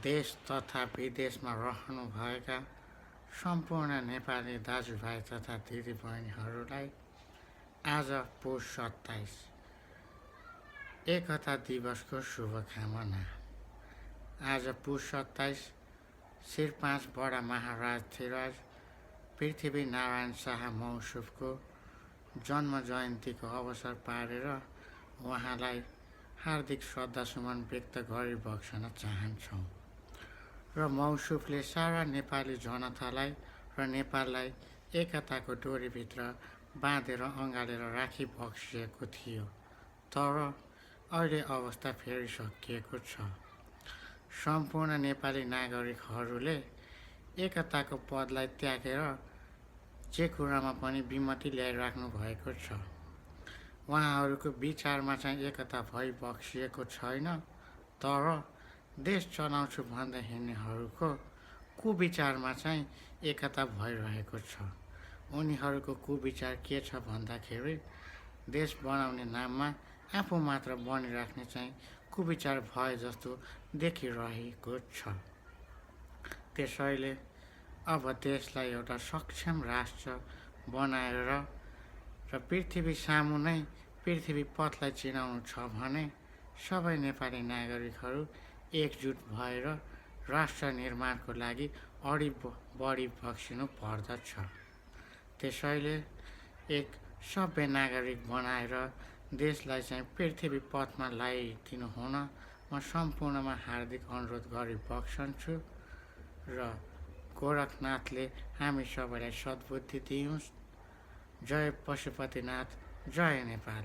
देश तथा विदेशमा रहनुभएका सम्पूर्ण नेपाली दाजुभाइ तथा दिदीबहिनीहरूलाई आज पुस 27 एकता दिवसको शुभकामना। आज पुस 27 श्री 5 बडा महाराजधिराज पृथ्वी नारायण शाह मौसुफको जन्म जयन्तीको अवसर पारेर उहाँलाई हार्दिक श्रद्धासुमन व्यक्त गरिबक्सन चाहन्छौँ र मौसुफले सारा नेपाली जनतालाई र नेपाललाई एकताको डोरीभित्र बाँधेर अँगालेर राखिबक्सिएको थियो। तर अहिले अवस्था फेरिसकिएको छ। सम्पूर्ण नेपाली नागरिकहरूले एकताको पदलाई त्यागेर जे कुरामा पनि विमति ल्याइराख्नु भएको छ। उहाँहरूको विचारमा चाहिँ एकता भइबक्सिएको छैन, तर देश चलाउँछु भन्दै हिँड्नेहरूको कुविचारमा चाहिँ एकता भइरहेको छ। उनीहरूको कुविचार के छ भन्दाखेरि देश बनाउने नाममा आफू मात्र बनिराख्ने चाहिँ कुविचार भए जस्तो देखिरहेको छ। त्यसैले अब देशलाई एउटा सक्षम राष्ट्र बनाएर र पृथ्वी सामु नै पृथ्वी पथलाई चिनाउनु छ भने सबै नेपाली नागरिकहरू एकजुट भएर राष्ट्र निर्माणको लागि अघि बढी बक्सिनु पर्दछ। त्यसैले एक सभ्य नागरिक बनाएर देशलाई चाहिँ पृथ्वी पथमा ल्याइदिनु हुन म सम्पूर्णमा हार्दिक अनुरोध गरिबक्सन्छु र गोरखनाथले हामी सबैलाई सद्बुद्धि दियोस्। जय पशुपतिनाथ, जय नेपाल।